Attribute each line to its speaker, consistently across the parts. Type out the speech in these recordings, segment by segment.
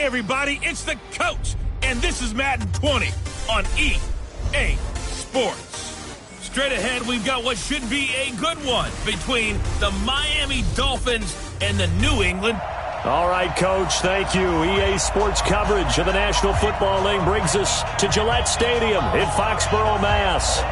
Speaker 1: Hey, everybody, it's the coach, and this is Madden 20 on EA Sports. Straight ahead, we've got what should be a good one between the Miami Dolphins and the New England.
Speaker 2: All right, Coach, thank you. EA Sports coverage of the National Football League brings us to Gillette Stadium in Foxborough, Mass.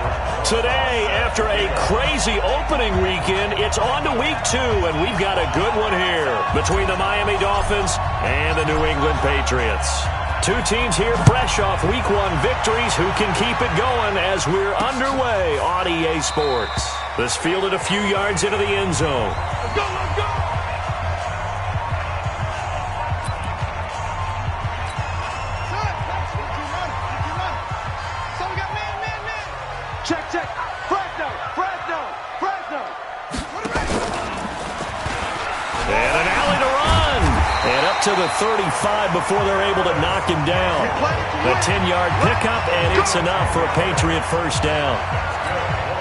Speaker 2: Today, after a crazy opening weekend, it's on to week 2, and we've got a good one here between the Miami Dolphins and the New England Patriots. Two teams here fresh off week 1 victories who can keep it going as we're underway on EA Sports. This fielded a few yards into the end zone.
Speaker 1: Let's go, let's go!
Speaker 3: Check. Fresno.
Speaker 2: And an alley to run. And up to the 35 before they're able to knock him down. The 10-yard pickup, and it's enough for a Patriot first down.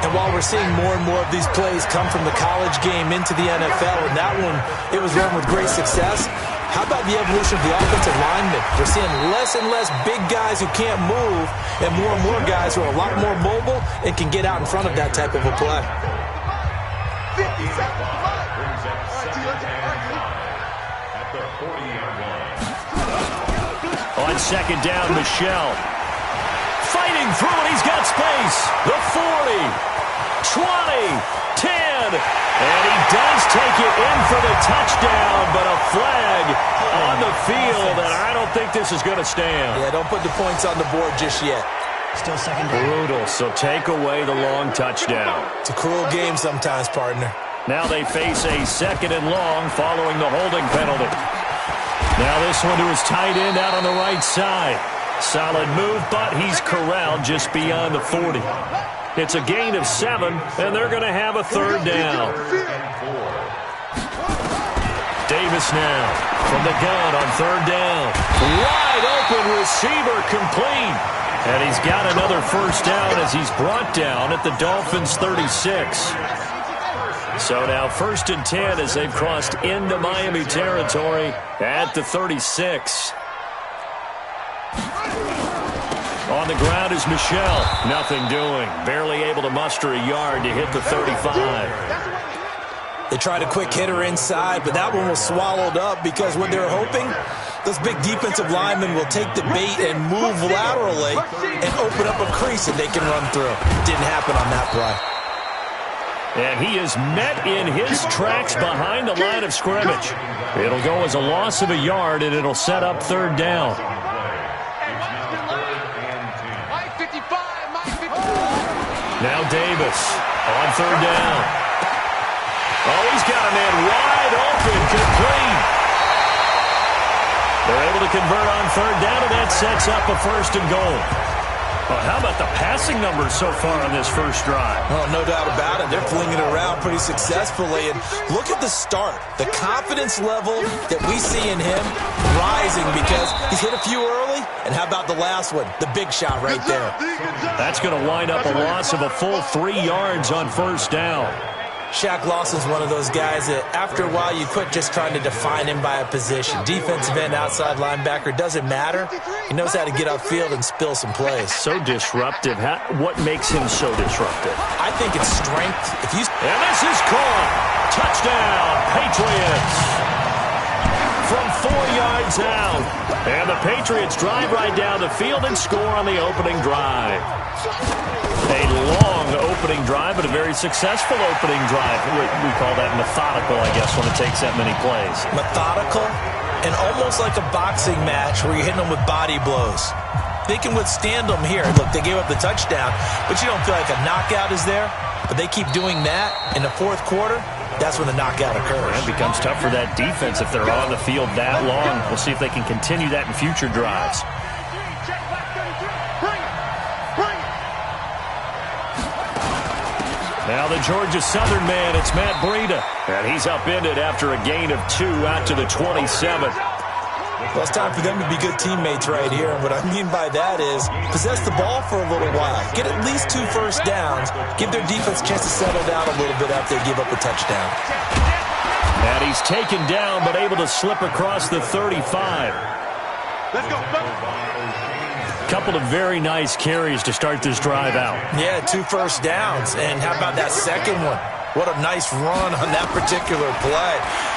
Speaker 4: And while we're seeing more and more of these plays come from the college game into the NFL, and that one, it was run with great success. How about the evolution of the offensive linemen? We're seeing less and less big guys who can't move and more guys who are a lot more mobile and can get out in front of that type of a play.
Speaker 3: 50 seconds.
Speaker 2: On second down, Michelle. Fighting through it, he's got space. The 40, 20, 10. And he does take it in for the touchdown, but a flag on the field, and I don't think this is going to stand.
Speaker 4: Yeah, don't put the points on the board just yet.
Speaker 5: Still second down.
Speaker 2: Brutal, so take away the long touchdown.
Speaker 4: It's a cruel game sometimes, partner.
Speaker 2: Now they face a second and long following the holding penalty. Now this one to his tight end out on the right side. Solid move, but he's corralled just beyond the 40. It's a gain of 7, and they're going to have a third down. Davis now from the gun on third down. Wide open receiver complete. And he's got another first down as he's brought down at the Dolphins' 36. So now 1st and 10 as they've crossed into Miami territory at the 36. On the ground is Michelle. Nothing doing. Barely able to muster a yard to hit the 35.
Speaker 4: They tried a quick hitter inside, but that one was swallowed up because what they're hoping, those big defensive linemen will take the bait and move laterally and open up a crease that they can run through. Didn't happen on that play.
Speaker 2: And he is met in his tracks behind the line of scrimmage. It'll go as a loss of a yard, and it'll set up third down. Now Davis on third down. Oh, he's got a man wide open, complete. They're able to convert on third down, and that sets up a 1st and goal. Well, how about the passing numbers so far on this first drive?
Speaker 4: Oh, no doubt about it. They're flinging it around pretty successfully. And look at the start. The confidence level that we see in him rising because he's hit a few early. And how about the last one? The big shot right there.
Speaker 2: That's going to wind up a loss of a full 3 yards on first down.
Speaker 4: Shaq Lawson's one of those guys that after a while you quit just trying to define him by a position. Defensive end, outside linebacker, doesn't matter. He knows how to get upfield and spill some plays.
Speaker 2: So disruptive. What makes him so disruptive?
Speaker 4: I think it's strength.
Speaker 2: And this is caught. Touchdown, Patriots. From 4 yards out. And the Patriots drive right down the field and score on the opening drive. A long opening drive, but a very successful opening drive. We call that methodical, I guess, when it takes that many plays.
Speaker 4: Methodical and almost like a boxing match where you're hitting them with body blows. They can withstand them here. Look, they gave up the touchdown, but you don't feel like a knockout is there. But they keep doing that in the 4th quarter. That's when the knockout occurs.
Speaker 2: It becomes tough for that defense if they're on the field that long. We'll see if they can continue that in future drives. Now the Georgia Southern man, it's Matt Breida. And he's upended after a gain of 2 out to the 27.
Speaker 4: Well, it's time for them to be good teammates right here. And what I mean by that is possess the ball for a little while. Get at least 2 first downs. Give their defense a chance to settle down a little bit after they give up a touchdown.
Speaker 2: And he's taken down but able to slip across the 35.
Speaker 3: Let's go.
Speaker 2: Couple of very nice carries to start this drive out.
Speaker 4: Yeah, 2 first downs. And how about that second one? What a nice run on that particular play.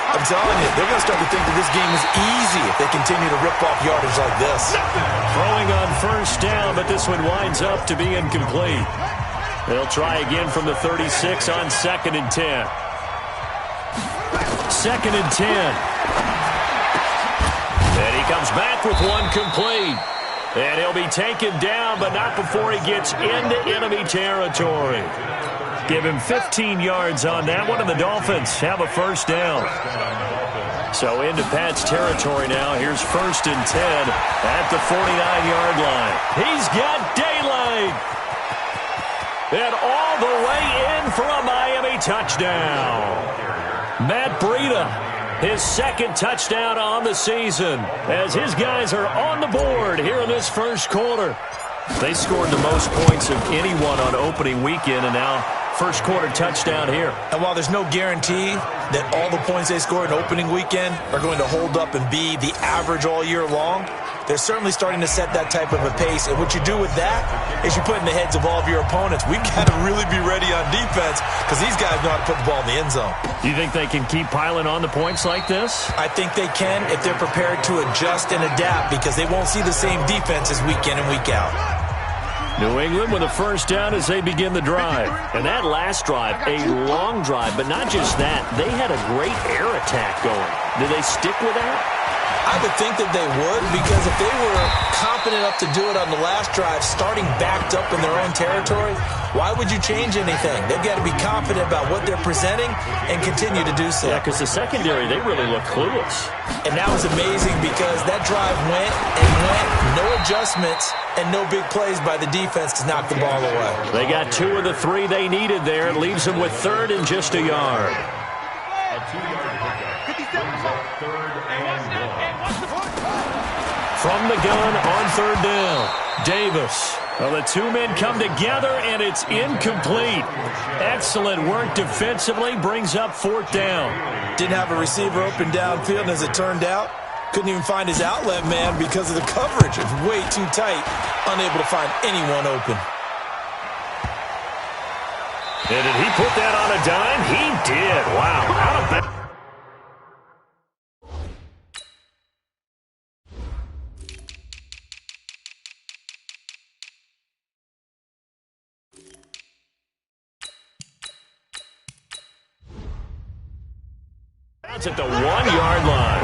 Speaker 4: I'm telling you, they're going to start to think that this game is easy if they continue to rip off yardage like this.
Speaker 2: Throwing on first down, but this one winds up to be incomplete. They'll try again from the 36 on 2nd and 10. 2nd and 10. And he comes back with one complete. And he'll be taken down, but not before he gets into enemy territory. Give him 15 yards on that one, and the Dolphins have a first down. So into Pat's territory now. Here's 1st and 10 at the 49-yard line. He's got daylight. And all the way in for a Miami touchdown. Matt Breida, his 2nd touchdown on the season, as his guys are on the board here in this first quarter. They scored the most points of anyone on opening weekend, and now first quarter touchdown here.
Speaker 4: And while there's no guarantee that all the points they scored in opening weekend are going to hold up and be the average all year long, they're certainly starting to set that type of a pace. And what you do with that is you put in the heads of all of your opponents, we've got to really be ready on defense because these guys know how to put the ball in the end zone.
Speaker 2: Do you think they can keep piling on the points like this?
Speaker 4: I think they can if they're prepared to adjust and adapt because they won't see the same defenses week in and week out.
Speaker 2: New England with a first down as they begin the drive. And that last drive, a long drive, but not just that. They had a great air attack going. Did they stick with that?
Speaker 4: I would think that they would because if they were confident enough to do it on the last drive, starting backed up in their own territory, why would you change anything? They've got to be confident about what they're presenting and continue to do so.
Speaker 2: Yeah, because the secondary, they really look clueless.
Speaker 4: And that was amazing because that drive went and went, no adjustments, and no big plays by the defense to knock the ball away.
Speaker 2: They got 2 of the 3 they needed there. It leaves them with 3rd and just a yard. From the gun on 3rd down, Davis. Well, the 2 men come together, and it's incomplete. Excellent work defensively, brings up 4th down.
Speaker 4: Didn't have a receiver open downfield, and as it turned out, couldn't even find his outlet man because of the coverage. It's way too tight, unable to find anyone open.
Speaker 2: And did he put that on a dime? He did. Wow. Out of bounds. At the 1-yard line.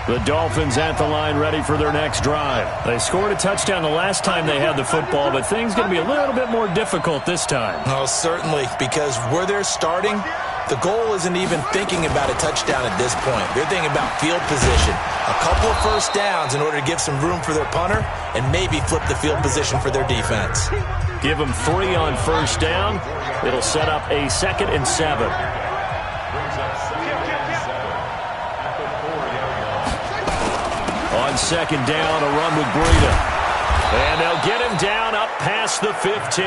Speaker 2: The Dolphins at the line ready for their next drive. They scored a touchdown the last time they had the football, but things going to be a little bit more difficult this time.
Speaker 4: Oh, certainly, because where they're starting, the goal isn't even thinking about a touchdown at this point. They're thinking about field position. A couple of first downs in order to give some room for their punter and maybe flip the field position for their defense.
Speaker 2: Give them 3 on first down. It'll set up a 2nd and 7. On 2nd down, a run with Breida. And they'll get him down up past the 15.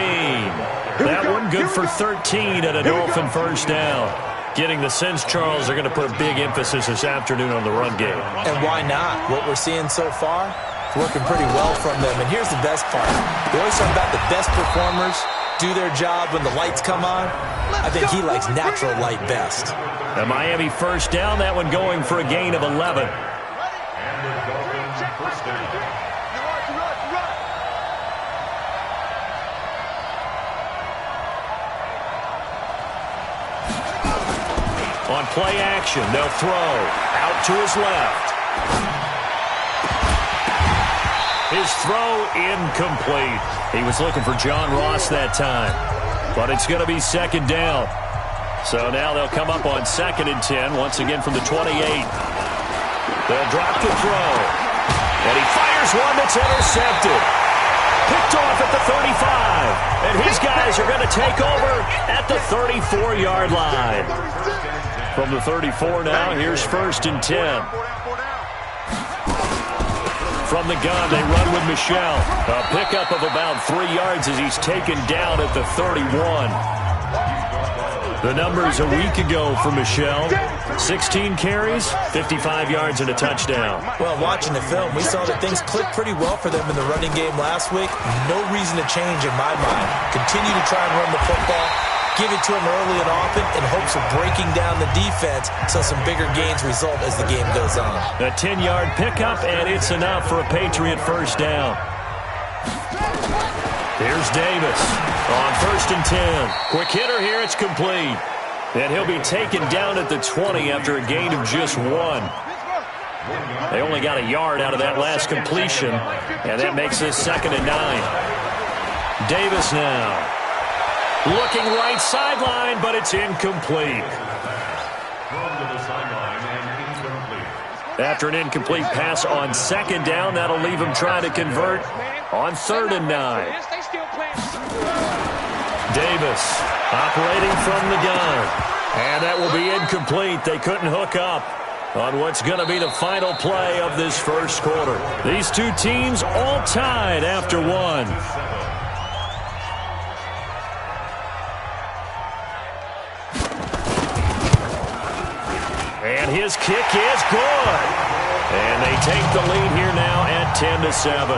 Speaker 2: That one good for 13 at a Dolphin first down. Getting the sense, Charles, they're going to put a big emphasis this afternoon on the run game.
Speaker 4: And why not? What we're seeing so far, it's working pretty well from them. And here's the best part. They always talk about the best performers do their job when the lights come on. I think he likes natural light best.
Speaker 2: The Miami first down, that one going for a gain of 11. On play action, they'll throw out to his left. His throw incomplete. He was looking for John Ross that time, but it's going to be 2nd down. So now they'll come up on 2nd and 10, once again from the 28. They'll drop the throw, and he fires one that's intercepted. Picked off at the 35, and his guys are going to take over at the 34-yard line. From the 34 now, here's 1st and 10. From the gun, they run with Michel. A pickup of about 3 yards as he's taken down at the 31. The numbers a week ago for Michelle: 16 carries, 55 yards, and a touchdown.
Speaker 4: Well, watching the film, we saw that things clicked pretty well for them in the running game last week. No reason to change in my mind. Continue to try and run the football, give it to them early and often in hopes of breaking down the defense so some bigger gains result as the game goes on.
Speaker 2: A 10-yard pickup, and it's enough for a Patriot first down. Here's Davis on 1st and 10. Quick hitter here, it's complete. And he'll be taken down at the 20 after a gain of just 1. They only got a yard out of that last completion, and that makes this 2nd and 9. Davis now. Looking right sideline, but it's incomplete. After an incomplete pass on 2nd down, that'll leave him trying to convert on 3rd and 9. Davis operating from the gun. And that will be incomplete. They couldn't hook up on what's going to be the final play of this first quarter. These two teams all tied after 1. And his kick is good. And they take the lead here now at 10-7.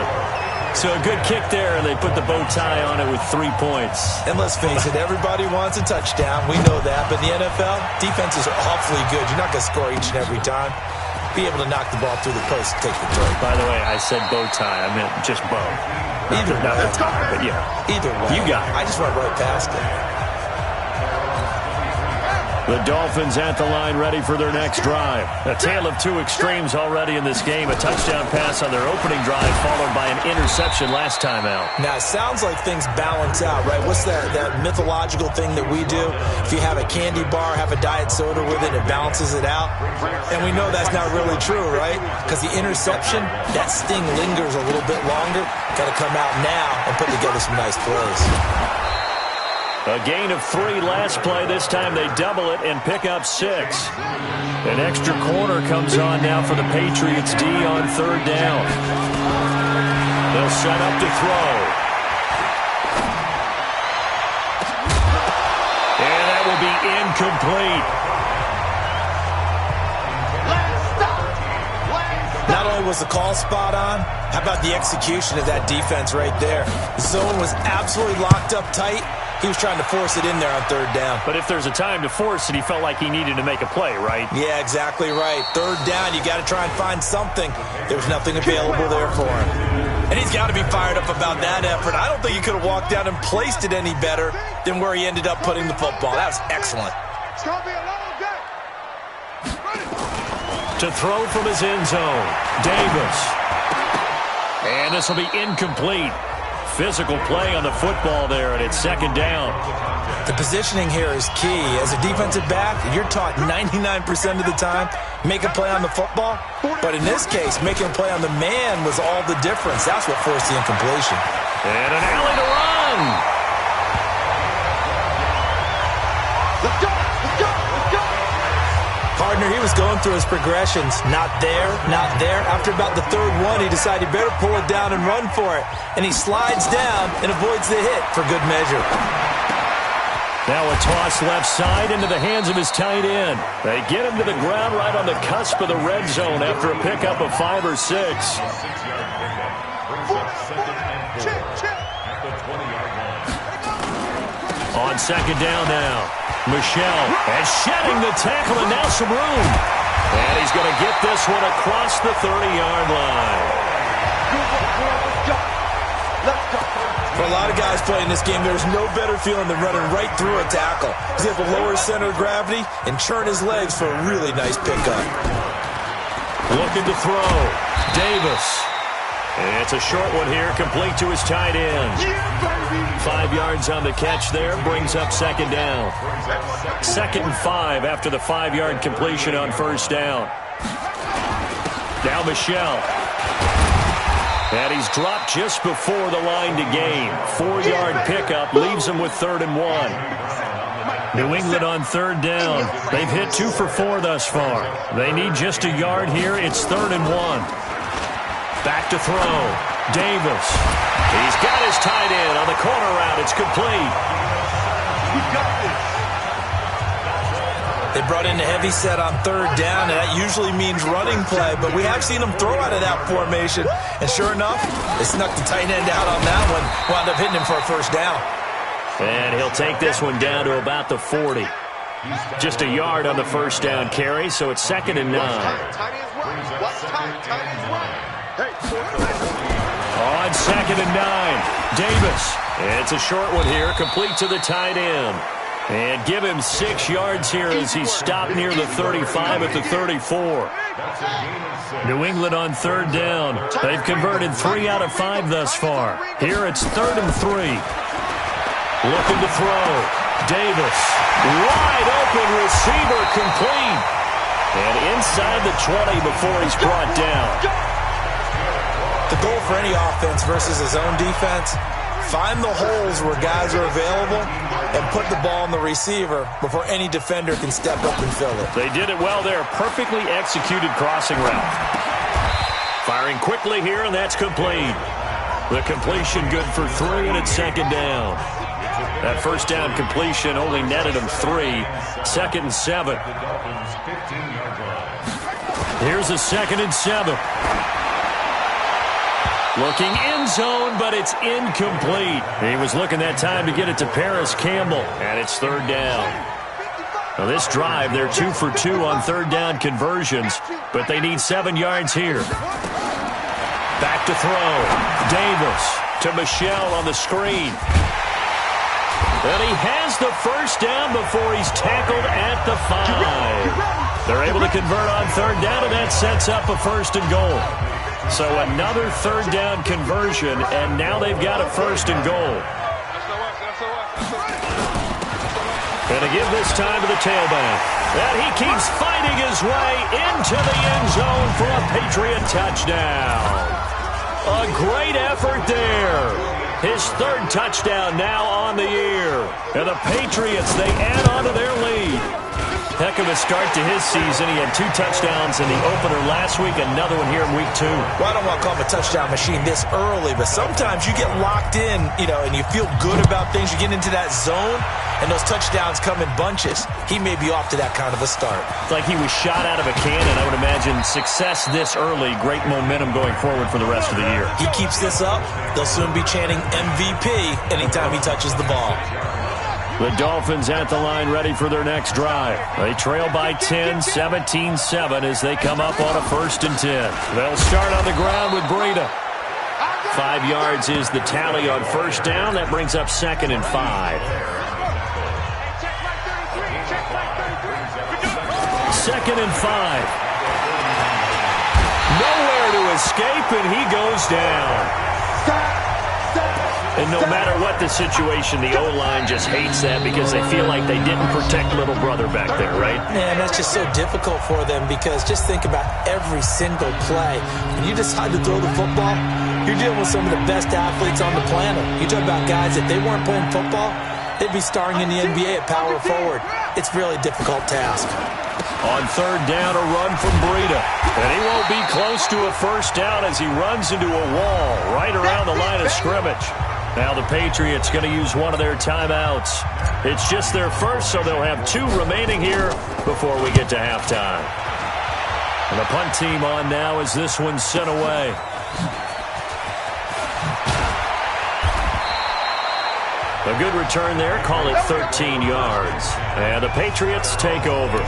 Speaker 2: So a good kick there, and they put the bow tie on it with 3 points.
Speaker 4: And let's face it, everybody wants a touchdown. We know that. But in the NFL, defenses are awfully good. You're not going to score each and every time. Be able to knock the ball through the post and take the throw.
Speaker 2: By the way, I said bow tie. I meant just bow.
Speaker 4: Either way.
Speaker 2: Not the tie, but yeah.
Speaker 4: Either way.
Speaker 2: You got it.
Speaker 4: I just went right past it.
Speaker 2: The Dolphins at the line, ready for their next drive. A tale of two extremes already in this game. A touchdown pass on their opening drive, followed by an interception last time out.
Speaker 4: Now, it sounds like things balance out, right? What's that mythological thing that we do? If you have a candy bar, have a diet soda with it, it balances it out. And we know that's not really true, right? Because the interception, that sting lingers a little bit longer. Got to come out now and put together some nice plays.
Speaker 2: A gain of 3 last play. This time they double it and pick up 6. An extra corner comes on now for the Patriots D on 3rd down. They'll set up to throw. And that will be incomplete.
Speaker 4: Not only was the call spot on, how about the execution of that defense right there? The zone was absolutely locked up tight. He was trying to force it in there on 3rd down.
Speaker 2: But if there's a time to force it, he felt like he needed to make a play, right?
Speaker 4: Yeah, exactly right. 3rd down, you got to try and find something. There was nothing available there for him. And he's got to be fired up about that effort. I don't think he could have walked down and placed it any better than where he ended up putting the football. That was excellent.
Speaker 3: It's going to be a long day.
Speaker 2: To throw from his end zone, Davis. And this will be incomplete. Physical play on the football there, and it's 2nd down.
Speaker 4: The positioning here is key. As a defensive back, you're taught 99% of the time, make a play on the football. But in this case, making a play on the man was all the difference. That's what forced the incompletion.
Speaker 2: And an alley to run.
Speaker 3: Let's go, let's go, let's go.
Speaker 4: Partner, he was going through his progressions. Not there, not there. After about the 3rd one, he decided he better pull it down and run for it. And he slides down and avoids the hit for good measure.
Speaker 2: Now a toss left side into the hands of his tight end. They get him to the ground right on the cusp of the red zone after a pickup of 5 or 6. On 2nd down now. Michelle, and shedding the tackle, and now some room. And he's going to get this one across the 30-yard line.
Speaker 4: For a lot of guys playing this game, there's no better feeling than running right through a tackle. He's able to lower his center of gravity and churn his legs for a really nice pickup.
Speaker 2: Looking to throw. Davis. And it's a short one here, complete to his tight end. 5 yards on the catch there, brings up 2nd down. 2nd and 5 after the 5-yard completion on 1st down. Now Michelle. And he's dropped just before the line to gain. 4-yard pickup leaves him with 3rd and 1. New England on 3rd down. They've hit 2 for 4 thus far. They need just a yard here. It's 3rd and 1. Back to throw. Davis. He's got his tight end on the corner route. It's complete.
Speaker 4: They brought in a heavy set on third down, and that usually means running play, but we have seen them throw out of that formation. And sure enough, they snuck the tight end out on that one, wound up hitting him for a first down.
Speaker 2: And he'll take this one down to about the 40. Just a yard on the first down carry, so it's 2nd and 9. On 2nd and 9, Davis. It's a short one here, complete to the tight end. And give him 6 yards here as he's stopped near the 35 at the 34. New England on third down. They've converted 3 out of 5 thus far. Here it's 3rd and 3. Looking to throw. Davis. Wide open receiver complete. And inside the 20 before he's brought down.
Speaker 4: The goal for any offense versus his own defense, find the holes where guys are available and put the ball on the receiver before any defender can step up and fill it.
Speaker 2: They did it well there. Perfectly executed crossing route. Firing quickly here, and that's complete. The completion good for 3, and it's 2nd down. That first down completion only netted him 3. 2nd and 7. Here's a 2nd and 7. Looking end zone, but it's incomplete. He was looking that time to get it to Paris Campbell, and it's 3rd down. Now this drive, they're 2 for 2 on third down conversions, but they need 7 yards here. Back to throw. Davis to Michel on the screen. And he has the first down before he's tackled at the 5. They're able to convert on third down, and that sets up a 1st and goal. So another third down conversion, and now they've got a 1st and goal. And to give this time to the tailback. And he keeps fighting his way into the end zone for a Patriot touchdown. A great effort there. His 3rd touchdown now on the year. And the Patriots, they add on to their lead. Heck of a start to his season. He had 2 touchdowns in the opener last week, another one here in week 2.
Speaker 4: Well, I don't want to call him a touchdown machine this early, but sometimes you get locked in, and you feel good about things. You get into that zone, and those touchdowns come in bunches. He may be off to that kind of a start.
Speaker 2: It's like he was shot out of a cannon. I would imagine success this early, great momentum going forward for the rest of the year.
Speaker 4: He keeps this up, they'll soon be chanting MVP anytime he touches the ball.
Speaker 2: The Dolphins at the line ready for their next drive. They trail by 10, 17-7 as they come up on a 1st and 10. They'll start on the ground with Breida. 5 yards is the tally on first down. That brings up 2nd and 5. 2nd and 5. Nowhere to escape, and he goes down. And no matter what the situation, the O-line just hates that because they feel like they didn't protect little brother back there, right?
Speaker 4: Man, that's just so difficult for them because just think about every single play. When you decide to throw the football, you're dealing with some of the best athletes on the planet. You talk about guys, if they weren't playing football, they'd be starring in the NBA at power forward. It's really a difficult task.
Speaker 2: On third down, a run from Breida. And he won't be close to a first down as he runs into a wall right around the line of scrimmage. Now the Patriots going to use one of their timeouts. It's just their first, so they'll have 2 remaining here before we get to halftime. And the punt team on now as this one's sent away. A good return there, call it 13 yards. And the Patriots take over.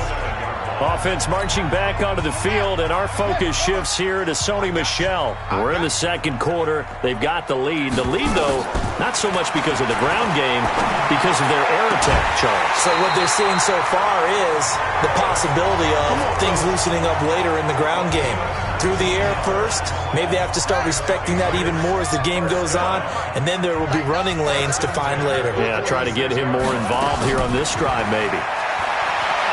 Speaker 2: Offense marching back onto the field, and our focus shifts here to Sony Michel. We're in the 2nd quarter. They've got the lead. The lead, though, not so much because of the ground game, because of their air attack, Charles.
Speaker 4: So what they're seeing so far is the possibility of things loosening up later in the ground game. Through the air first, maybe they have to start respecting that even more as the game goes on, and then there will be running lanes to find later.
Speaker 2: Yeah, try to get him more involved here on this drive, maybe.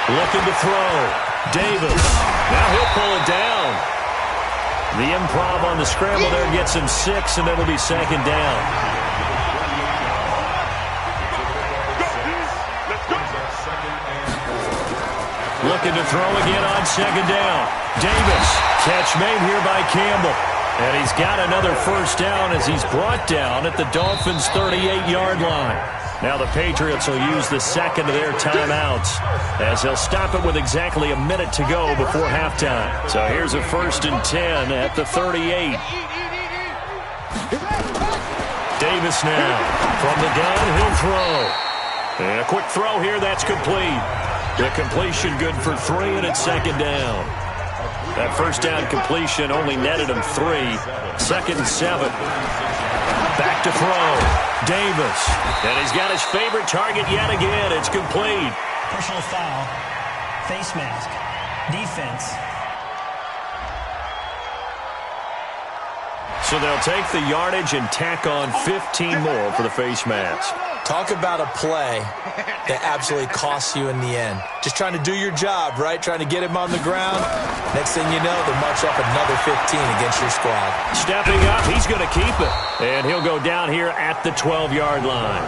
Speaker 2: Looking to throw. Davis. Now he'll pull it down. The improv on the scramble there gets him 6, and it'll be 2nd down. Looking to throw again on 2nd down. Davis. Catch made here by Campbell. And he's got another first down as he's brought down at the Dolphins' 38-yard line. Now the Patriots will use the second of their timeouts as they'll stop it with exactly a minute to go before halftime. So here's a 1st and 10 at the 38. Davis now from the gun, he'll throw. And a quick throw here, that's complete. The completion good for 3, and it's 2nd down. That first down completion only netted him 3. 2nd and 7. Back to throw. Davis. And he's got his favorite target yet again. It's complete.
Speaker 5: Personal foul. Face mask. Defense.
Speaker 2: So they'll take the yardage and tack on 15 more for the face mask.
Speaker 4: Talk about a play that absolutely costs you in the end. Just trying to do your job, right? Trying to get him on the ground. Next thing you know, they'll march up another 15 against your squad.
Speaker 2: Stepping up, he's going to keep it. And he'll go down here at the 12-yard line.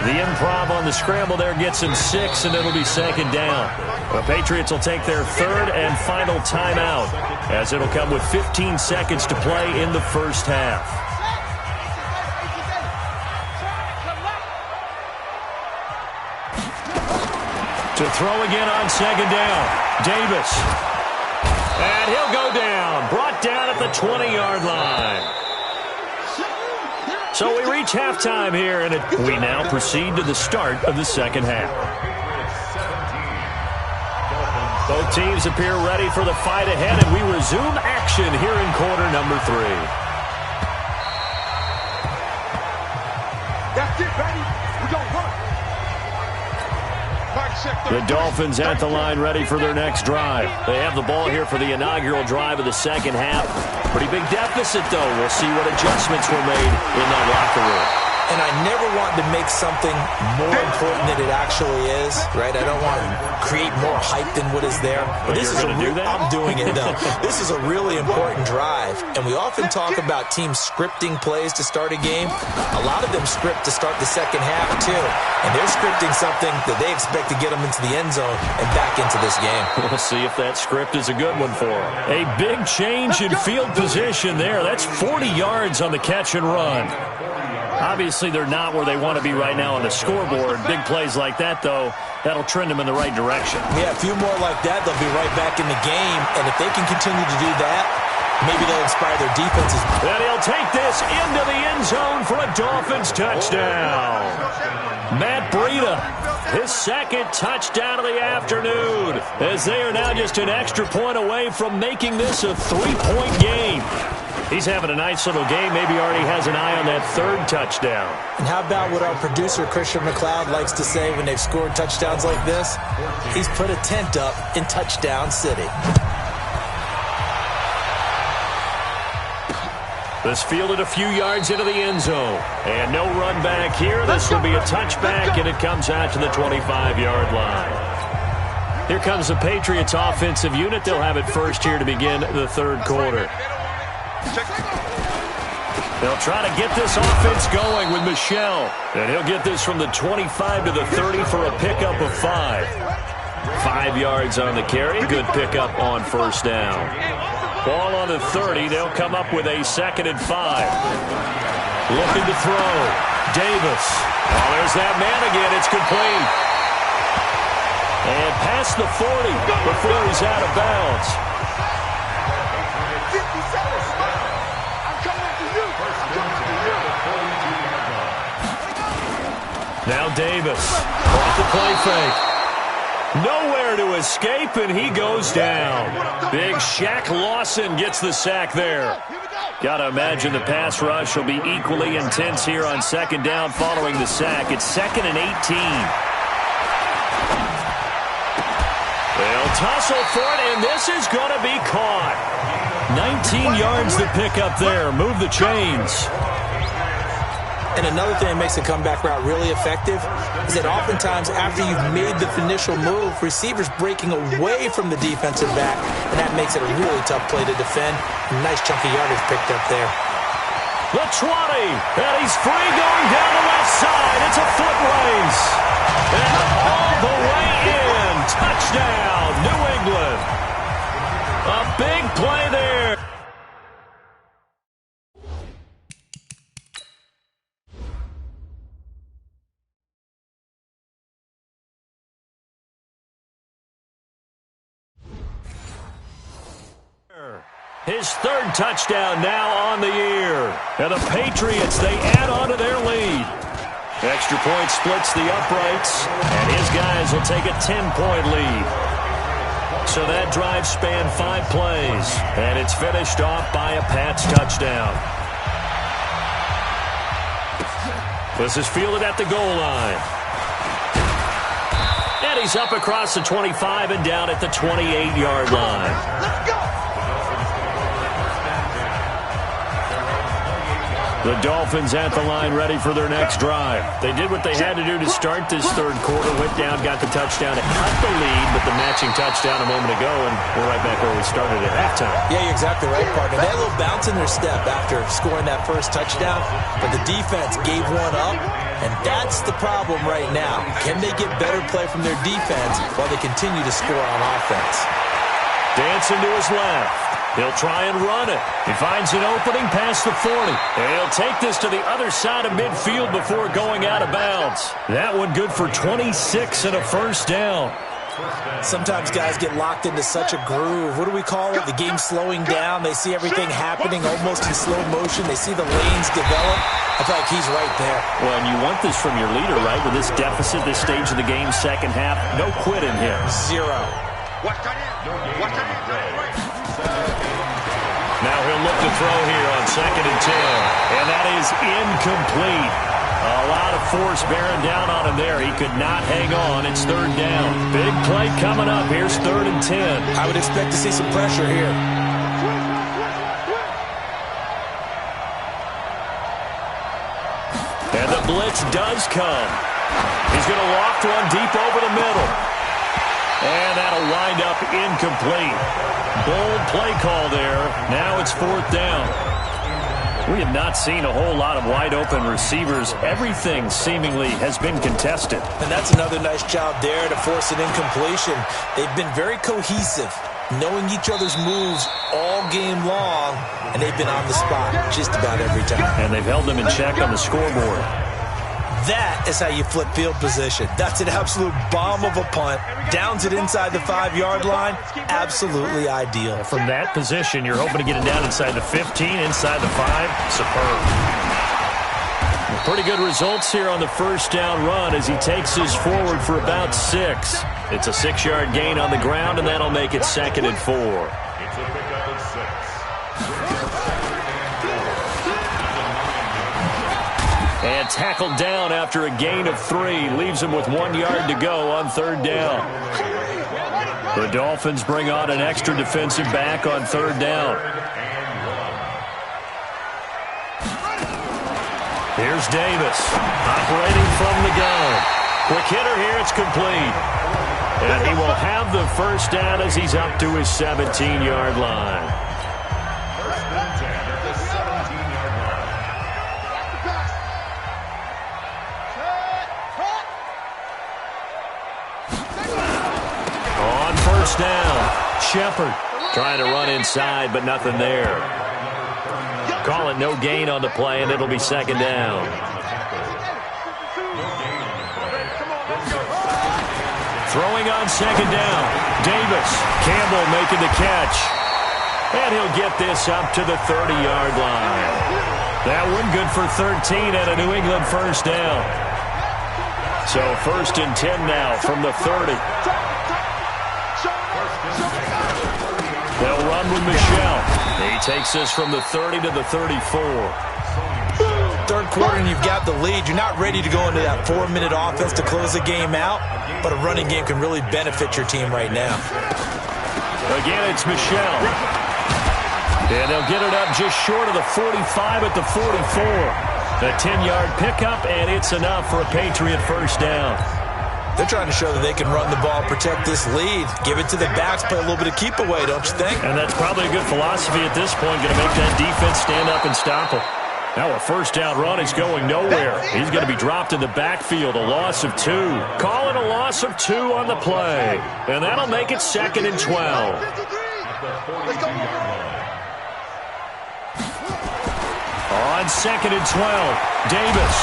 Speaker 2: The improv on the scramble there gets him 6, and it'll be 2nd down. The Patriots will take their 3rd and final timeout, as it'll come with 15 seconds to play in the first half. To throw again on 2nd down. Davis. And he'll go down. Brought down at the 20-yard line. So we reach halftime here, and we now proceed to the start of the second half. Both teams appear ready for the fight ahead, and we resume action here in quarter number 3.
Speaker 3: That's it, baby. We don't work.
Speaker 2: The Dolphins at the line ready for their next drive. They have the ball here for the inaugural drive of the second half. Pretty big deficit, though. We'll see what adjustments were made in that locker room.
Speaker 4: And I never want to make something more important than it actually is, right? I don't want to create more hype than what is there.
Speaker 2: But this is going to do that?
Speaker 4: I'm doing it, though. This is a really important drive. And we often talk about teams scripting plays to start a game. A lot of them script to start the second half, too. And they're scripting something that they expect to get them into the end zone and back into this game.
Speaker 2: We'll see if that script is a good one for them. A big change in field position there. That's 40 yards on the catch and run. Obviously, they're not where they want to be right now on the scoreboard. Big plays like that, though, that'll trend them in the right direction.
Speaker 4: Yeah, a few more like that, they'll be right back in the game. And if they can continue to do that, maybe they'll inspire their defenses.
Speaker 2: And he'll take this into the end zone for a Dolphins touchdown. Matt Breida, his 2nd touchdown of the afternoon, as they are now just an extra point away from making this a 3-point game. He's having a nice little game. Maybe already has an eye on that 3rd touchdown.
Speaker 4: And how about what our producer, Christian McLeod, likes to say when they've scored touchdowns like this? He's put a tent up in Touchdown City.
Speaker 2: This fielded a few yards into the end zone. And no run back here. This will be a touchback, and it comes out to the 25-yard line. Here comes the Patriots offensive unit. They'll have it first here to begin the 3rd quarter. They'll try to get this offense going with Michel. And he'll get this from the 25 to the 30 for a pickup of 5. 5 yards on the carry. Good pickup on 1st down. Ball on the 30. They'll come up with a 2nd and 5. Looking to throw. Davis. Oh, there's that man again. It's complete. And past the 40 before he's out of bounds. Now Davis off the play fake. Nowhere to escape, and he goes down. Big Shaq Lawson gets the sack there. Got to imagine the pass rush will be equally intense here on 2nd down following the sack. It's 2nd and 18. They'll tussle for it, and this is going to be caught. 19 yards to pick up there. Move the chains.
Speaker 4: And another thing that makes a comeback route really effective is that oftentimes after you've made the initial move, receivers breaking away from the defensive back, and that makes it a really tough play to defend. Nice chunky yardage picked up there.
Speaker 2: The 20, and he's free going down the left side. It's a foot race. And all the way in. Touchdown, New England. A big play there. His third touchdown now on the year. And the Patriots, they add on to their lead. Extra point splits the uprights, and his guys will take a 10-point lead. So that drive spanned 5 plays, and it's finished off by a Pats touchdown. This is fielded at the goal line. And he's up across the 25 and down at the 28-yard line.
Speaker 3: Let's go!
Speaker 2: The Dolphins at the line ready for their next drive. They did what they had to do to start this third quarter. Went down, got the touchdown to cut the lead, but the matching touchdown a moment ago, and we're right back where we started at halftime.
Speaker 4: Yeah, you're exactly right, partner. They had a little bounce in their step after scoring that first touchdown, but the defense gave one up, and that's the problem right now. Can they get better play from their defense while they continue to score on offense?
Speaker 2: Dancing to his left. He'll try and run it. He finds an opening past the 40. And he'll take this to the other side of midfield before going out of bounds. That one good for 26 and a first down.
Speaker 4: Sometimes guys get locked into such a groove. What do we call it? The game's slowing down. They see everything happening almost in slow motion. They see the lanes develop. I feel like he's right there.
Speaker 2: Well, and you want this from your leader, right? With this deficit, this stage of the game, second half, no quit in him.
Speaker 4: Zero.
Speaker 2: Now he'll look to throw here on 2nd and 10. And that is incomplete. A lot of force bearing down on him there. He could not hang on. It's 3rd down. Big play coming up. Here's 3rd and 10.
Speaker 4: I would expect to see some pressure here.
Speaker 2: And the blitz does come. He's going to loft one deep over the middle. And that'll wind up incomplete. Bold play call there. Now it's 4th down. We have not seen a whole lot of wide-open receivers. Everything seemingly has been contested.
Speaker 4: And that's another nice job there to force an incompletion. They've been very cohesive, knowing each other's moves all game long, and they've been on the spot just about every time.
Speaker 2: And they've held them in check on the scoreboard.
Speaker 4: That is how you flip field position. That's an absolute bomb of a punt. Downs it inside the 5-yard line. Absolutely ideal.
Speaker 2: From that position, you're hoping to get it down inside the 15, inside the 5. Superb. Pretty good results here on the first down run as he takes us forward for about 6. It's a 6-yard gain on the ground, and that'll make it 2nd and 4.
Speaker 3: It's a pickup of 6.
Speaker 2: And tackled down after a gain of 3. Leaves him with 1 yard to go on 3rd down. The Dolphins bring on an extra defensive back on 3rd down. Here's Davis, operating from the gun. Quick hitter here, it's complete. And he will have the first down as he's up to his 17-yard line. Down. Shepard trying to run inside, but nothing there. Call it no gain on the play, and it'll be 2nd down. Throwing on 2nd down. Davis. Campbell making the catch. And he'll get this up to the 30-yard line. That one good for 13 and a New England first down. So 1st and 10 now from the 30. They'll run with Michelle. He takes us from the 30 to the 34.
Speaker 4: Third quarter and you've got the lead. You're not ready to go into that 4-minute offense to close the game out, but a running game can really benefit your team right now.
Speaker 2: Again, it's Michelle. And they'll get it up just short of the 45 at the 44. A 10-yard pickup, and it's enough for a Patriot first down.
Speaker 4: They're trying to show that they can run the ball, protect this lead, give it to the backs, play a little bit of keep away, don't you think?
Speaker 2: And that's probably a good philosophy at this point, going to make that defense stand up and stop them. Now a first down run is going nowhere. He's going to be dropped in the backfield, a loss of 2. Call it a loss of 2 on the play. And that'll make it 2nd and 12. On 2nd and 12, Davis.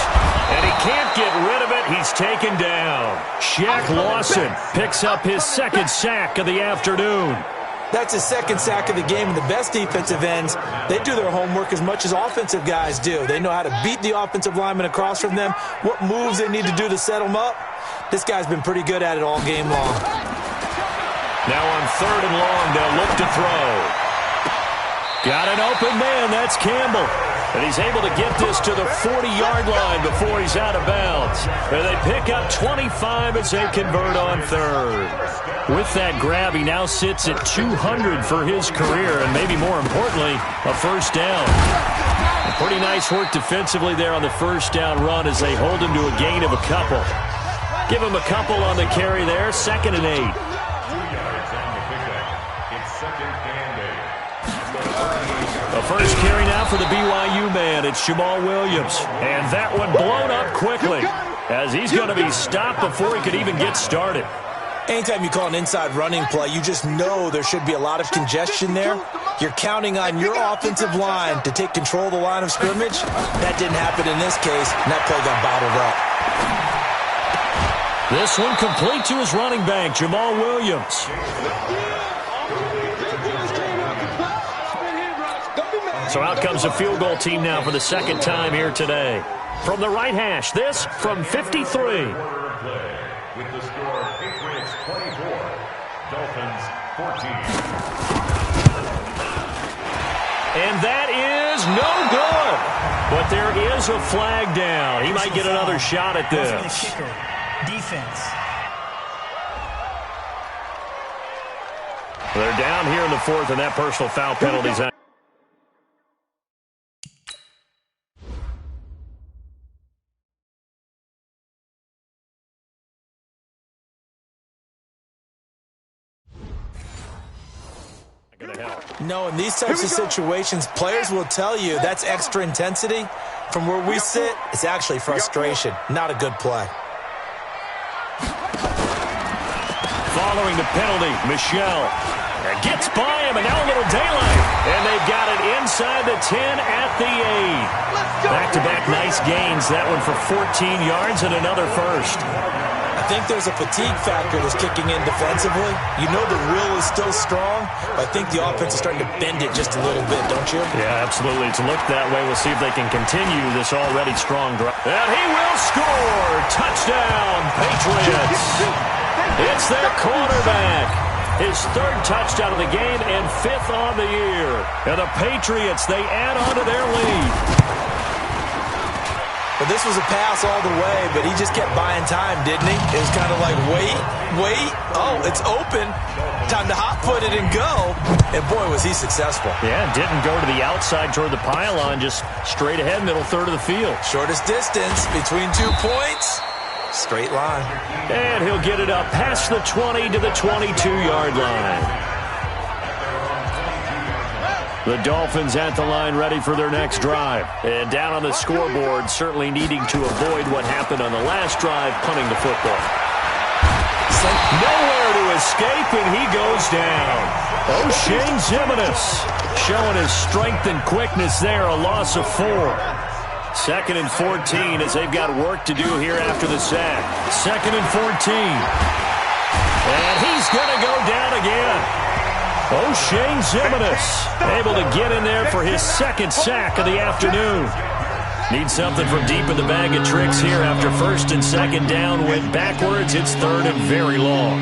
Speaker 2: And he can't get rid of it. He's taken down. Shaq Lawson picks up his 2nd sack of the afternoon.
Speaker 4: That's his second sack of the game, and the best defensive ends, they do their homework as much as offensive guys do. They know how to beat the offensive lineman across from them, what moves they need to do to set them up. This guy's been pretty good at it all game long.
Speaker 2: Now on 3rd and long, they'll look to throw. Got an open man, that's Campbell. And he's able to get this to the 40-yard line before he's out of bounds. And they pick up 25 as they convert on 3rd. With that grab, he now sits at 200 for his career, and maybe more importantly, a first down. Pretty nice work defensively there on the first down run as they hold him to a gain of a couple. Give him a couple on the carry there, 2nd and 8. The first carry now for the BYU man. It's Jamal Williams. And that one blown up quickly as he's going to be stopped before he could even get started.
Speaker 4: Anytime you call an inside running play, you just know there should be a lot of congestion there. You're counting on your offensive line to take control of the line of scrimmage. That didn't happen in this case, and that play got bottled up.
Speaker 2: This one complete to his running back, Jamal Williams. So out comes the field goal team now for the second time here today. From the right hash, this from 53.
Speaker 6: With the score, Patriots 24, Dolphins 14.
Speaker 2: And that is no good. But there is a flag down. He might get another shot at this.
Speaker 5: Defense.
Speaker 2: They're down here in the 4th, and that personal foul penalty's out.
Speaker 4: No, in these types of situations, players will tell you that's extra intensity. From where we sit, it's actually frustration, not a good play.
Speaker 2: Following the penalty, Michelle gets by him, and now a little daylight. And they've got it inside the 10 at the 8. Back-to-back nice gains. That one for 14 yards and another first.
Speaker 4: I think there's a fatigue factor that's kicking in defensively. You know the will is still strong, but I think the offense is starting to bend it just a little bit, don't you?
Speaker 2: Yeah, absolutely. It's looked that way. We'll see if they can continue this already strong drive. And he will score! Touchdown, Patriots! It's their quarterback. His 3rd touchdown of the game and 5th on the year. And the Patriots, they add on to their lead.
Speaker 4: But this was a pass all the way, but he just kept buying time, didn't he? It was kind of like, wait. Oh, it's open. Time to hot foot it and go. And boy, was he successful.
Speaker 2: Yeah, didn't go to the outside toward the pylon, just straight ahead, middle 3rd of the field.
Speaker 4: Shortest distance between 2 points. Straight line.
Speaker 2: And he'll get it up past the 20 to the 22-yard line. The Dolphins at the line ready for their next drive. And down on the scoreboard, certainly needing to avoid what happened on the last drive, punting the football. Nowhere to escape, and he goes down. O'Shane Zimenez showing his strength and quickness there, a loss of 4. 2nd and 14 as they've got work to do here after the sack. 2nd and 14. And he's going to go down again. O'Shane Zimenez able to get in there for his 2nd sack of the afternoon. Need something from deep in the bag of tricks here after 1st and 2nd down. Went backwards. It's 3rd and very long.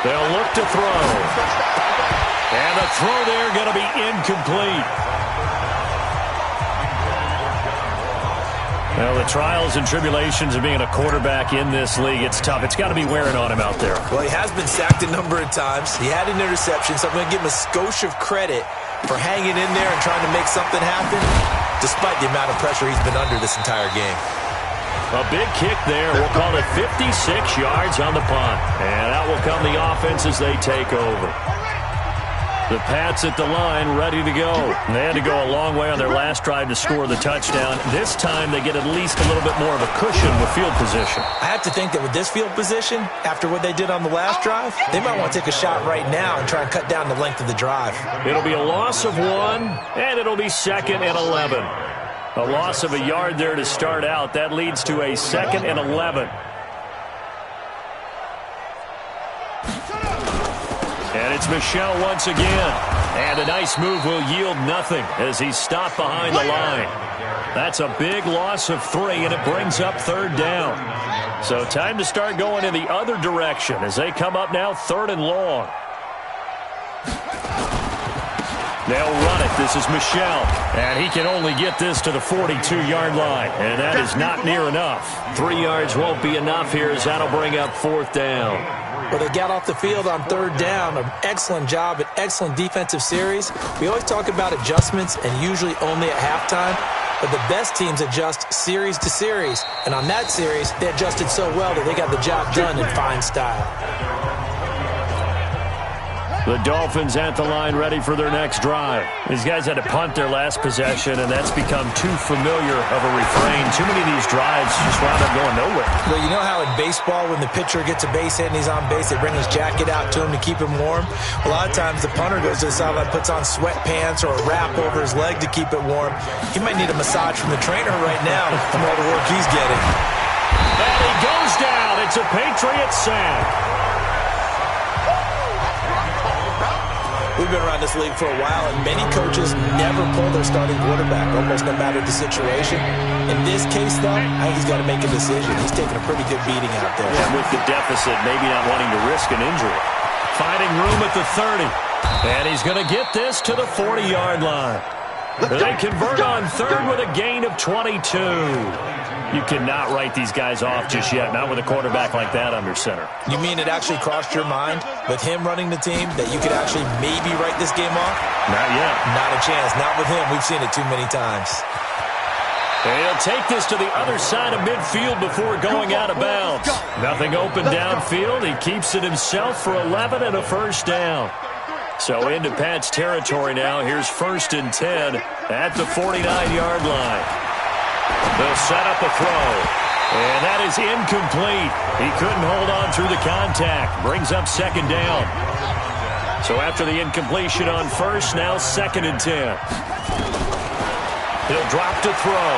Speaker 2: They'll look to throw. And the throw there going to be incomplete. Well, the trials and tribulations of being a quarterback in this league, it's tough. It's got to be wearing on him out there.
Speaker 4: Well, he has been sacked a number of times. He had an interception, so I'm going to give him a skosh of credit for hanging in there and trying to make something happen, despite the amount of pressure he's been under this entire game.
Speaker 2: A big kick there. We'll call it 56 yards on the punt. And out will come the offense as they take over. The Pats at the line, ready to go. And they had to go a long way on their last drive to score the touchdown. This time they get at least a little bit more of a cushion with field position.
Speaker 4: I have to think that with this field position, after what they did on the last drive, they might want to take a shot right now and try and cut down the length of the drive.
Speaker 2: It'll be a loss of 1, and it'll be 2nd and 11. A loss of a yard there to start out. That leads to a 2nd and 11. And it's Michel once again. And a nice move will yield nothing as he's stopped behind the line. That's a big loss of 3, and it brings up 3rd down. So time to start going in the other direction as they come up now 3rd and long. They'll run it. This is Michel. And he can only get this to the 42-yard line. And that is not near enough. 3 yards won't be enough here as that'll bring up 4th down.
Speaker 4: Well, they got off the field on 3rd down. An excellent job, an excellent defensive series. We always talk about adjustments and usually only at halftime. But the best teams adjust series to series. And on that series, they adjusted so well that they got the job done in fine style.
Speaker 2: The Dolphins at the line ready for their next drive. These guys had to punt their last possession, and that's become too familiar of a refrain. Too many of these drives just wound up going nowhere.
Speaker 4: Well, you know how in baseball, when the pitcher gets a base hit and he's on base, they bring his jacket out to him to keep him warm? A lot of times the punter goes to the sideline, puts on sweatpants or a wrap over his leg to keep it warm. He might need a massage from the trainer right now from all the work he's getting.
Speaker 2: And he goes down. It's a Patriot sack.
Speaker 4: We've been around this league for a while, and many coaches never pull their starting quarterback, almost no matter the situation. In this case, though, I think he's got to make a decision. He's taking a pretty good beating out there.
Speaker 2: Yeah, with the deficit, maybe not wanting to risk an injury. Finding room at the 30. And he's going to get this to the 40-yard line. They convert on 3rd with a gain of 22. You cannot write these guys off just yet, not with a quarterback like that under center.
Speaker 4: You mean it actually crossed your mind with him running the team that you could actually maybe write this game off?
Speaker 2: Not yet.
Speaker 4: Not a chance. Not with him. We've seen it too many times.
Speaker 2: And he'll take this to the other side of midfield before going out of bounds. Nothing open downfield. He keeps it himself for 11 and a 1st down. So into Pat's territory now. Here's 1st and 10 at the 49-yard line. They'll set up a throw. And that is incomplete. He couldn't hold on through the contact. Brings up 2nd down. So after the incompletion on 1st, now 2nd and 10. He'll drop to throw.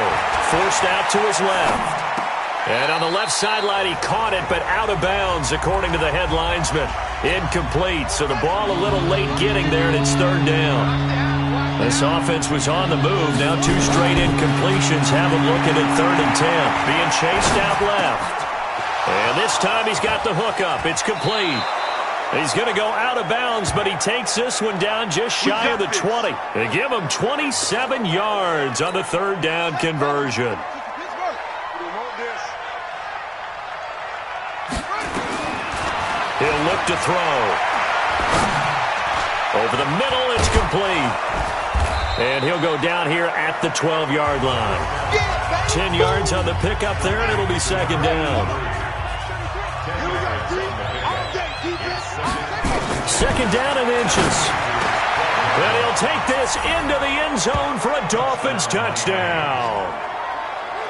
Speaker 2: Forced out to his left. And on the left sideline, he caught it, but out of bounds, according to the head linesman. Incomplete, so the ball a little late getting there, and it's 3rd down. This offense was on the move. Now 2 straight incompletions have him looking at 3rd and 10. Being chased out left. And this time he's got the hook up. It's complete. He's going to go out of bounds, but he takes this one down just shy of the 20. They give him 27 yards on the 3rd down conversion. He'll look to throw. Over the middle, it's complete. And he'll go down here at the 12-yard line. 10 yards on the pickup there, and it'll be 2nd down. 2nd down and inches. And he'll take this into the end zone for a Dolphins touchdown.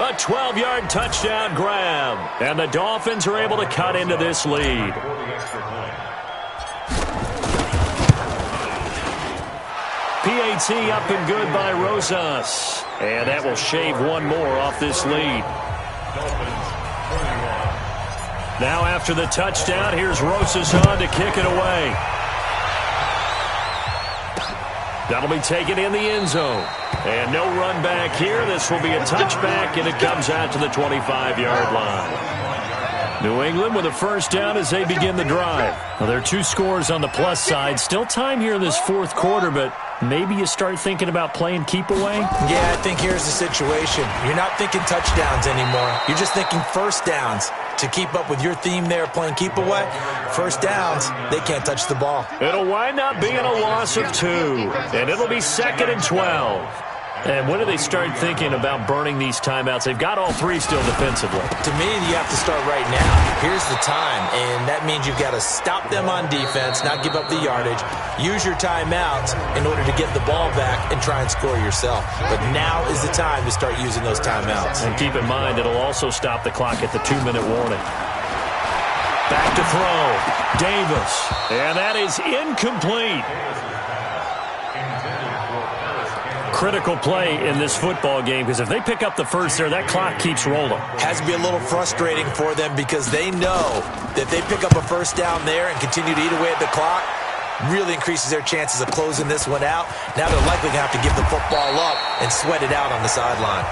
Speaker 2: A 12-yard touchdown grab. And the Dolphins are able to cut into this lead. PAT up and good by Rosas. And that will shave one more off this lead. Now after the touchdown, here's Rosas on to kick it away. That'll be taken in the end zone. And no run back here. This will be a touchback, and it comes out to the 25-yard line. New England with a 1st down as they begin the drive. Well, there are 2 scores on the plus side. Still time here in this 4th quarter, but maybe you start thinking about playing keep away?
Speaker 4: Yeah, I think here's the situation. You're not thinking touchdowns anymore. You're just thinking 1st downs. To keep up with your theme there, playing keep away, 1st downs, they can't touch the ball.
Speaker 2: It'll wind up being a loss of 2, and it'll be 2nd and 12. And when do they start thinking about burning these timeouts? They've got all 3 still defensively.
Speaker 4: To me, you have to start right now. Here's the time, and that means you've got to stop them on defense, not give up the yardage, use your timeouts in order to get the ball back and try and score yourself. But now is the time to start using those timeouts.
Speaker 2: And keep in mind, it'll also stop the clock at the 2-minute warning. Back to throw. Davis. And that is incomplete. critical play in this football game because if they pick up the first there, that clock keeps rolling.
Speaker 4: Has to be a little frustrating for them because they know that they pick up a first down there and continue to eat away at the clock, really increases their chances of closing this one out. Now they're likely going to have to give the football up and sweat it out on the sideline.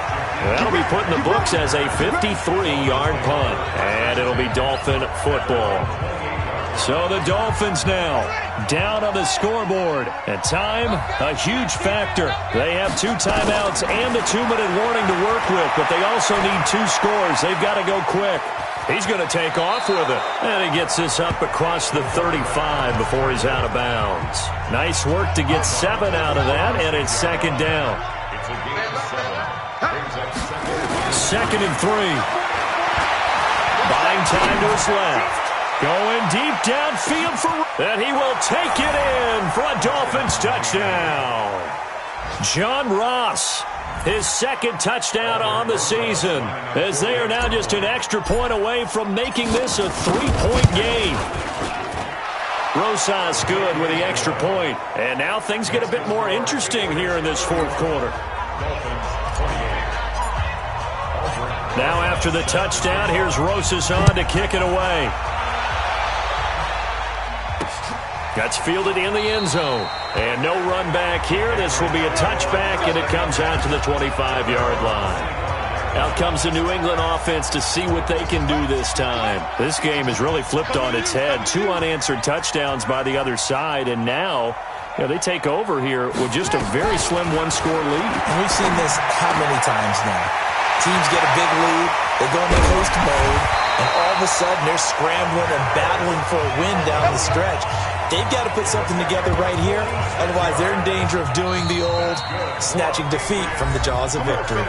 Speaker 2: That'll be put in the books as a 53-yard punt, and it'll be Dolphin football. So the Dolphins now down on the scoreboard. And time, a huge factor. They have 2 timeouts and a 2-minute warning to work with, but they also need 2 scores. They've got to go quick. He's going to take off with it. And he gets this up across the 35 before he's out of bounds. Nice work to get 7 out of that, and it's second down.
Speaker 6: It's a gain of 7.
Speaker 2: Second and 3. Buying time to his left. Going deep downfield for... And he will take it in for a Dolphins touchdown. John Ross, his second touchdown on the season, as they are now just an extra point away from making this a 3-point game. Rosas good with the extra point. And now things get a bit more interesting here in this fourth quarter. Now after the touchdown, here's Rosas on to kick it away. That's fielded in the end zone. And no run back here. This will be a touchback, and it comes out to the 25-yard line. Out comes the New England offense to see what they can do this time. This game is really flipped on its head. 2 unanswered touchdowns by the other side, and now they take over here with just a very slim 1-score lead.
Speaker 4: And we've seen this how many times now? Teams get a big lead, they go into host mode, and all of a sudden they're scrambling and battling for a win down the stretch. They've got to put something together right here, otherwise they're in danger of doing the old snatching defeat from the jaws of victory.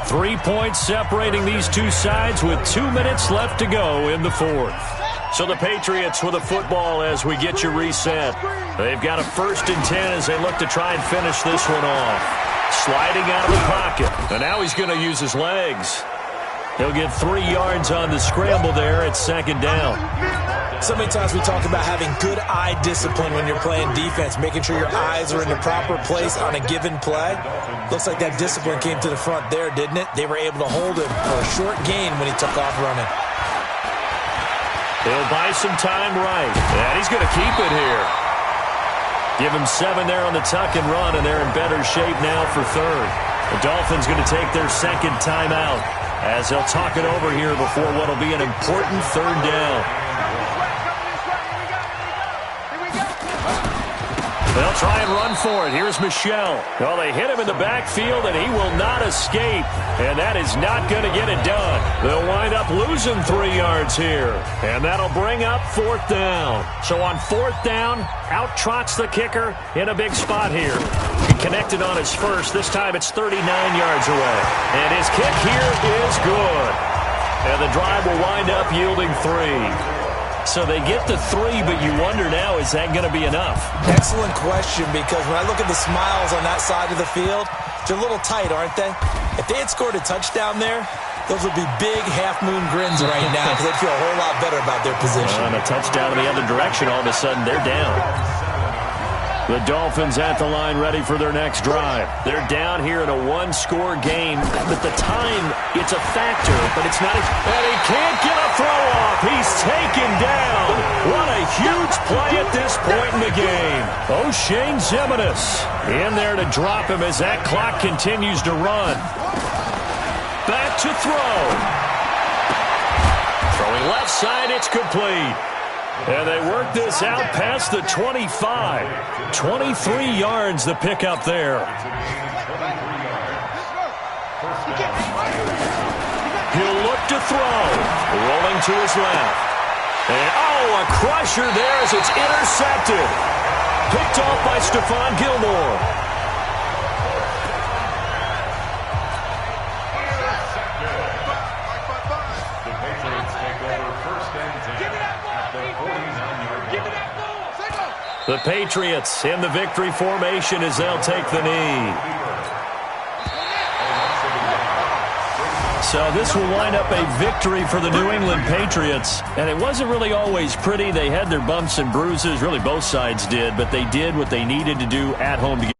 Speaker 2: 3 points separating these two sides with 2 minutes left to go in the fourth. So the Patriots with a football as we get you reset. They've got a 1st and 10 as they look to try and finish this one off. Sliding out of the pocket. And now he's going to use his legs. He'll get 3 yards on the scramble there at second down.
Speaker 4: So many times we talk about having good eye discipline when you're playing defense, making sure your eyes are in the proper place on a given play. Looks like that discipline came to the front there, didn't it? They were able to hold him for a short gain when he took off running.
Speaker 2: He'll buy some time right, and he's going to keep it here. Give him 7 there on the tuck and run, and they're in better shape now for third. The Dolphins going to take their second timeout as they'll talk it over here before what will be an important third down. They'll try and run for it. Here's Michel. Well, they hit him in the backfield, and he will not escape. And that is not going to get it done. They'll wind up losing 3 yards here. And that'll bring up 4th down. So on 4th down, out trots the kicker in a big spot here. He connected on his first. This time it's 39 yards away. And his kick here is good. And the drive will wind up yielding 3. So they get to 3, but you wonder now, is that going to be enough?
Speaker 4: Excellent question, because when I look at the smiles on that side of the field, they're a little tight, aren't they? If they had scored a touchdown there, those would be big half-moon grins right now because they'd feel a whole lot better about their position.
Speaker 2: On a touchdown in the other direction, all of a sudden they're down. The Dolphins at the line ready for their next drive. They're down here in a 1-score game. But the time, it's a factor, but it's not. And he can't get a throw off. He's taken down. What a huge play at this point in the game. O'Shane Ximines in there to drop him as that clock continues to run. Back to throw. Throwing left side, it's complete. And they work this out past the 25. 23 yards the pickup there. He'll look to throw. Rolling to his left. And, a crusher there as it's intercepted. Picked off by Stephon Gilmore. The Patriots in the victory formation as they'll take the knee. So this will wind up a victory for the New England Patriots. And it wasn't really always pretty. They had their bumps and bruises. Really, both sides did. But they did what they needed to do at home to get